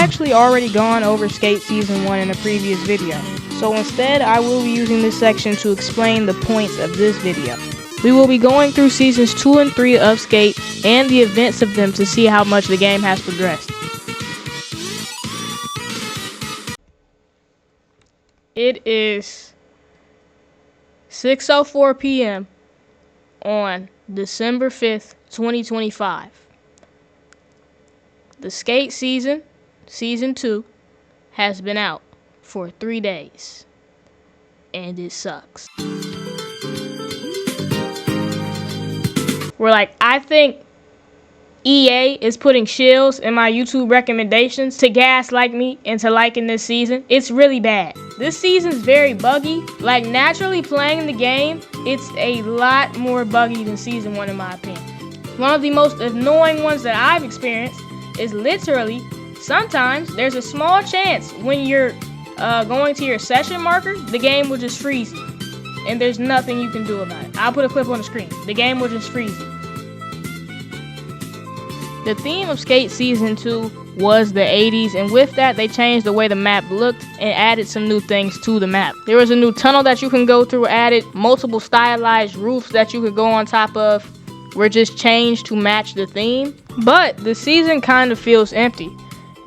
actually already gone over Skate Season 1 in a previous video, so instead I will be using this section to explain the points of this video. We will be going through Seasons 2 and 3 of Skate and the events of them to see how much the game has progressed. It is 6:04 p.m. on December 5th, 2025. The Skate Season 2, has been out for 3 days, and it sucks. I think EA is putting shills in my YouTube recommendations to gaslight me into liking this season. It's really bad. This season's very buggy. Naturally playing the game, it's a lot more buggy than Season 1 in my opinion. One of the most annoying ones that I've experienced is literally, sometimes there's a small chance when you're going to your session marker, the game will just freeze you. And there's nothing you can do about it. I'll put a clip on the screen. The game will just freeze you. The theme of Skate Season 2 was the 80s, and with that they changed the way the map looked and added some new things to the map. There was a new tunnel that you can go through, added multiple stylized roofs that you could go on top of, were just changed to match the theme. But the season kind of feels empty,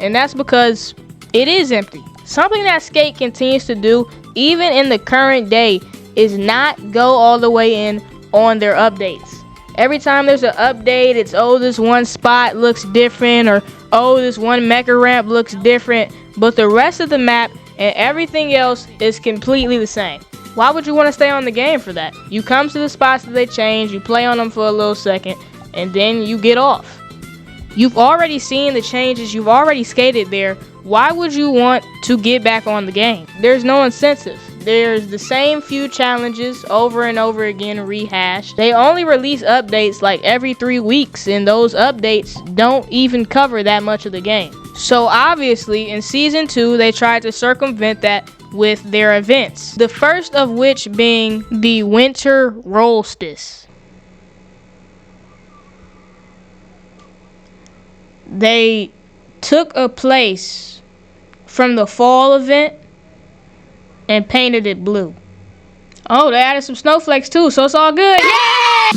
and that's because it is empty. Something that Skate continues to do, even in the current day, is not go all the way in on their updates. Every time there's an update, it's, oh, this one spot looks different, or, oh, this one mecha ramp looks different, but the rest of the map and everything else is completely the same. Why would you want to stay on the game for that? You come to the spots that they change, you play on them for a little second, and then you get off. You've already seen the changes, you've already skated there. Why would you want to get back on the game? There's no incentive. There's the same few challenges over and over again rehashed. They only release updates every 3 weeks, and those updates don't even cover that much of the game. So obviously in Season 2 they tried to circumvent that with their events. The first of which being the Winter Solstice. They took a place from the fall event and painted it blue. Oh, they added some snowflakes too, so it's all good. Yeah!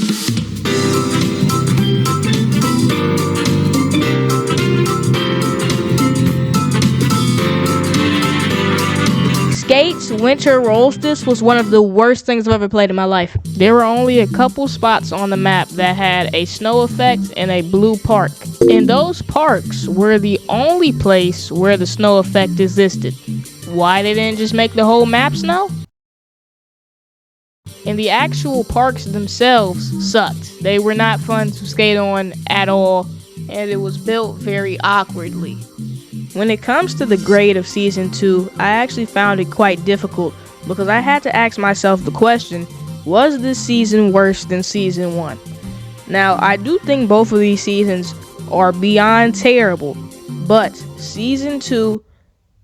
Skate's Winter Solstice was one of the worst things I've ever played in my life. There were only a couple spots on the map that had a snow effect and a blue park. And those parks were the only place where the snow effect existed. Why they didn't just make the whole map snow? And the actual parks themselves sucked. They were not fun to skate on at all, and it was built very awkwardly. When it comes to the grade of Season 2, I actually found it quite difficult because I had to ask myself the question, was this season worse than Season 1? Now, I do think both of these seasons are beyond terrible, but Season 2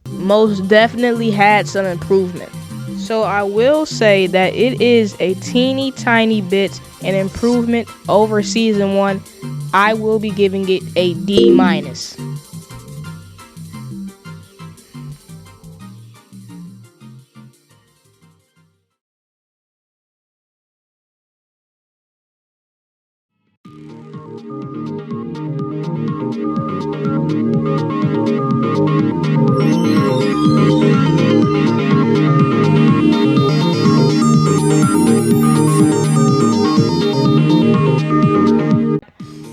most definitely had some improvement. So I will say that it is a teeny tiny bit an improvement over Season 1. I will be giving it a D-.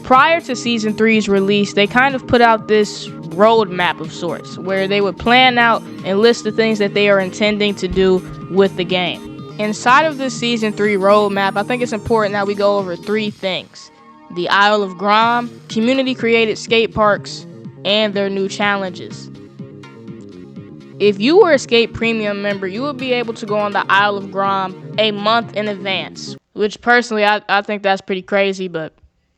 Prior to Season 3's release, they kind of put out this roadmap of sorts, where they would plan out and list the things that they are intending to do with the game. Inside of this Season 3 roadmap, I think it's important that we go over 3 things. The Isle of Grom, community-created skate parks, and their new challenges. If you were a Skate Premium member, you would be able to go on the Isle of Grom a month in advance, which personally I think that's pretty crazy, but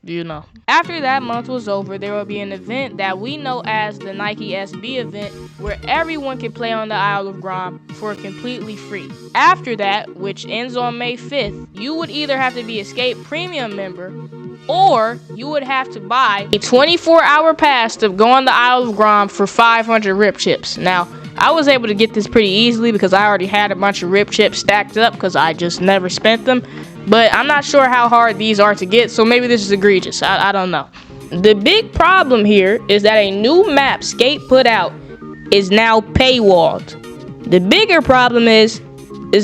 you know. After that month was over, there will be an event that we know as the Nike SB event, where everyone can play on the Isle of Grom for completely free. After that, which ends on May 5th, you would either have to be a Skate Premium member or you would have to buy a 24-hour pass to go on the Isle of Grom for 500 rip chips. Now, I was able to get this pretty easily because I already had a bunch of rip chips stacked up because I just never spent them. But I'm not sure how hard these are to get, so maybe this is egregious. I don't know. The big problem here is that a new map Skate put out is now paywalled. The bigger problem is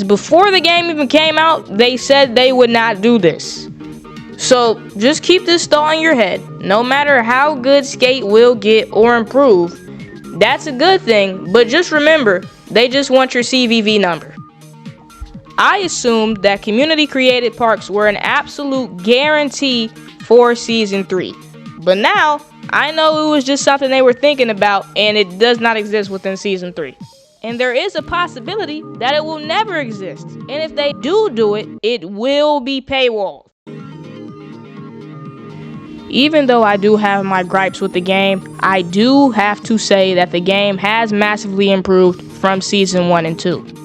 before the game even came out, they said they would not do this. So just keep this thought in your head. No matter how good Skate will get or improve, that's a good thing, but just remember, they just want your CVV number. I assumed that community created parks were an absolute guarantee for Season 3. But now, I know it was just something they were thinking about, and it does not exist within Season 3. And there is a possibility that it will never exist. And if they do it, it will be paywalled. Even though I do have my gripes with the game, I do have to say that the game has massively improved from Season 1 and 2.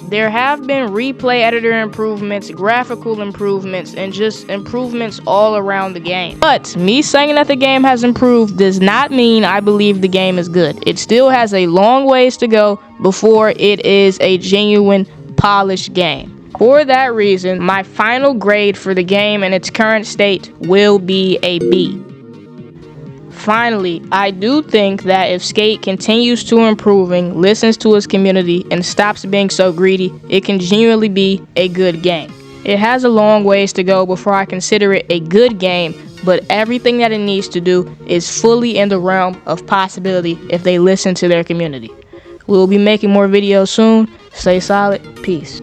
There have been replay editor improvements, graphical improvements, and just improvements all around the game. But me saying that the game has improved does not mean I believe the game is good. It still has a long ways to go before it is a genuine, polished game. For that reason, my final grade for the game in its current state will be a B. Finally, I do think that if Skate continues to improving, listens to its community, and stops being so greedy, it can genuinely be a good game. It has a long ways to go before I consider it a good game, but everything that it needs to do is fully in the realm of possibility if they listen to their community. We'll be making more videos soon. Stay solid. Peace.